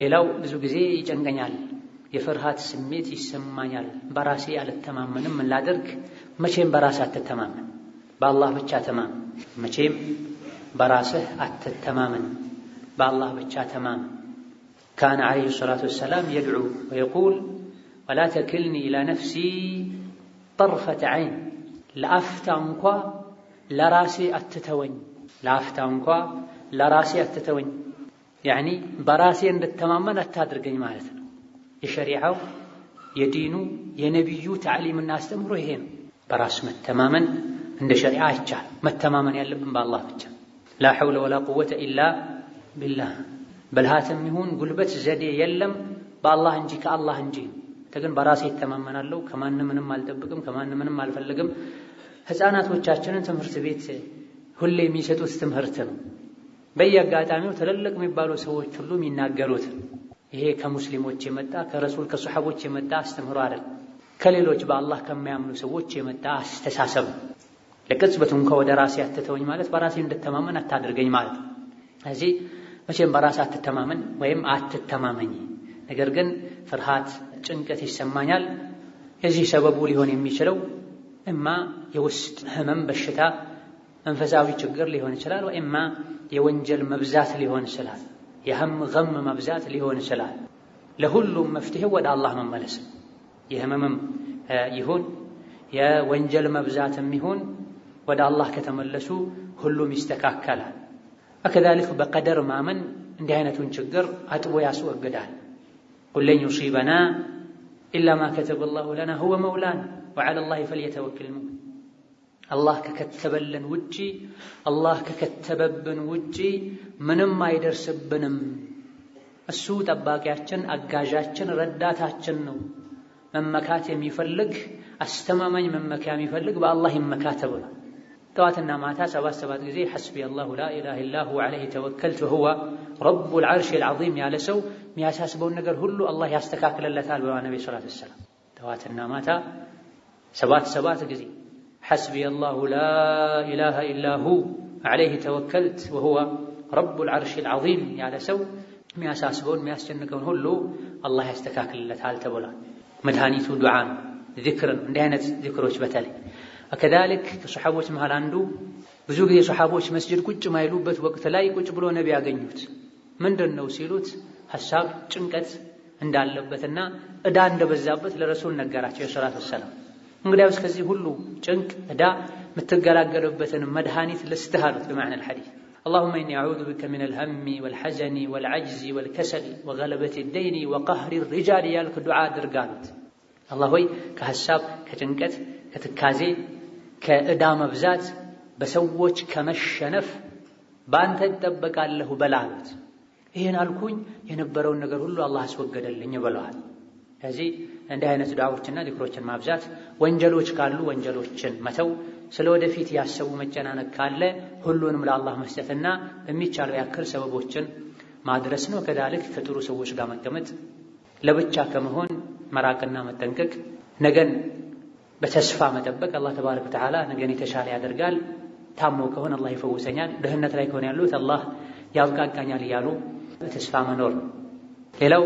ሌላው ብዙ ጊዜ ይጨንቀኛል፣ የፍርሃት ስሜት ይሰማኛል፣ በራሴ አልተማመንም። ምን ላድርግ? መቼም በራስህ አትተማመን፣ በአላህ ብቻ ተማመን። መቼም በራስህ አትተማመን፣ በአላህ ብቻ ተማመን። ካነ ዓለይሂ ሰላቱ ወሰላም የድዑ ወየቁል ወላ ተክልኒ ኢላ ነፍሲ ጠርፈተ ዐይን፣ ለአፍታ እንኳ ለራሴ አትተወኝ፣ ለአፍታ እንኳ ለራሴ አትተወኝ። ያዕኒ በራሴ እንድተማመን አታድርገኝ ማለት ነው። የሸሪዓው የዲኑ የነቢዩ ተዕሊምና አስተምሮ ይሄ ነው። በራስ መተማመን እንደ ሸሪዓ አይቻልም። መተማመን ያለብን በአላህ ብቻ። ላ ሐውለ ወላ ቁወተ ኢላ ቢላህ። ብልሃትም ይሁን ጉልበት ዘዴ የለም በአላህ እንጂ ከአላህ እንጂ። ግን በራሴ ይተማመናለሁ፣ ከማንም ምንም አልጠብቅም፣ ከማንም ምንም አልፈልግም። ሕፃናቶቻችንን ትምህርት ቤት ሁሌ የሚሰጡት ትምህርት ነው። በየአጋጣሚው ትልልቅ የሚባሉ ሰዎች ሁሉ የሚናገሩት ይሄ ከሙስሊሞች የመጣ ከረሱል ከሰሐቦች የመጣ አስተምህሮ አይደል፣ ከሌሎች በአላህ ከሚያምኑ ሰዎች የመጣ አስተሳሰብ። ለቅጽበት እንኳ ወደ ራሴ አትተወኝ ማለት በራሴ እንድተማመን አታድርገኝ ማለት ነው። እዚህ መቼም በራሴ አትተማመን ወይም አትተማመኝ። ነገር ግን ፍርሃት፣ ጭንቀት ይሰማኛል። የዚህ ሰበቡ ሊሆን የሚችለው እማ የውስጥ ህመም፣ በሽታ፣ መንፈሳዊ ችግር ሊሆን ይችላል፣ ወይማ የወንጀል መብዛት ሊሆን ይችላል፣ የህም ገም መብዛት ሊሆን ይችላል። ለሁሉም መፍትሄው ወደ አላህ መመለስ። የህመምም ይሁን የወንጀል መብዛትም ይሁን ወደ አላህ ከተመለሱ ሁሉም ይስተካከላል። ወከዛሊክ በቀደር ማመን እንዲህ አይነቱን ችግር አጥቦ ያስወግዳል። ቁል ለን ዩሲበና ኢላ ማ ከተበ ላሁ ለና ሁወ መውላና ወዐላ ላሂ ፈልየተወከል ሙእሚኑን። አላህ ከከተበልን ውጪ አላህ ከከተበብን ውጪ ምንም አይደርስብንም። እሱ ጠባቂያችን፣ አጋዣችን፣ ረዳታችን ነው። መመካት የሚፈልግ አስተማማኝ መመኪያ የሚፈልግ በአላህ ይመካት ብሏል። ጠዋትና ማታ 77 ጊዜ ሐስቢ አላሁ ላ ኢላሃ ኢላ ሁወ ዐለይሂ ተወከልቱ ወሁወ ረቡል ዐርሺል ዐዚም ያለ ሰው የሚያሳስበውን ነገር ሁሉ አላህ ያስተካክለለታል ብለዋል ነብዩ ሰለላሁ ዐለይሂ ወሰለም። ጠዋትና ማታ 77 ጊዜ ሐስቢ አላሁ ላ ኢላሃ ኢላ ሁወ ዐለይሂ ተወከልቱ ወሁወ ረቡል ዐርሺል ዐዚም ያለ ሰው የሚያሳስበውን የሚያስጨንቀውን ሁሉ አላህ ያስተካክለለታል ተብሏል። መድኃኒቱ ዱዓ ነው፣ ዚክር ነው። እንዲህ አይነት ዚክሮች በተለይ ከዛሊክ ከሰሐቦች መሃል አንዱ ብዙ ጊዜ ሰሐቦች መስጂድ ቁጭ ማይሉበት ወቅት ላይ ቁጭ ብሎ ነቢ ያገኙት። ምንድን ነው ሲሉት ሐሳብ ጭንቀት እንዳለበትና ዕዳ እንደበዛበት ለረሱል ነገራቸው ሰለላሁ ዐለይሂ ወሰለም። እንግዲያውስ ከዚህ ሁሉ ጭንቅ ዕዳ የምትገላገልበትን መድኃኒት ልስጥህ አሉት። በማዕና አልሐዲስ اللهم إني أعوذ بك من الهم والحزن والعجز والكسل وغلبة الدين وقهر الرجال يالك دعاء درقالت. الله هوي كحساب كجنكت كتكازي كإدام مبزات بسووش كمشنف بانت تدبك له بلالت. ይሄን አልኩኝ የነበረውን ነገር ሁሉ አላህ አስወገደልኝ ብለዋል። ስለዚህ እንዲህ አይነት ዱዓዎችና ዚክሮችን ማብዛት፣ ወንጀሎች ካሉ ወንጀሎችን መተው፣ ስለወደፊት ያሰቡ መጨናነቅ ካለ ሁሉንም ለአላህ መስጠትና በሚቻለው ያክል ሰበቦችን ማድረስ ነው። ከዛልክ ከጥሩ ሰዎች ጋር መቀመጥ፣ ለብቻ ከመሆን መራቅና መጠንቀቅ፣ ነገን በተስፋ መጠበቅ። አላህ ተባረከ ወተዓላ ነገን የተሻለ ያደርጋል። ታሞ ከሆነ አላህ ይፈውሰኛል፣ ድህነት ላይ ከሆነ ያሉት አላህ ያብቃቃኛል እያሉ በተስፋ መኖር። ሌላው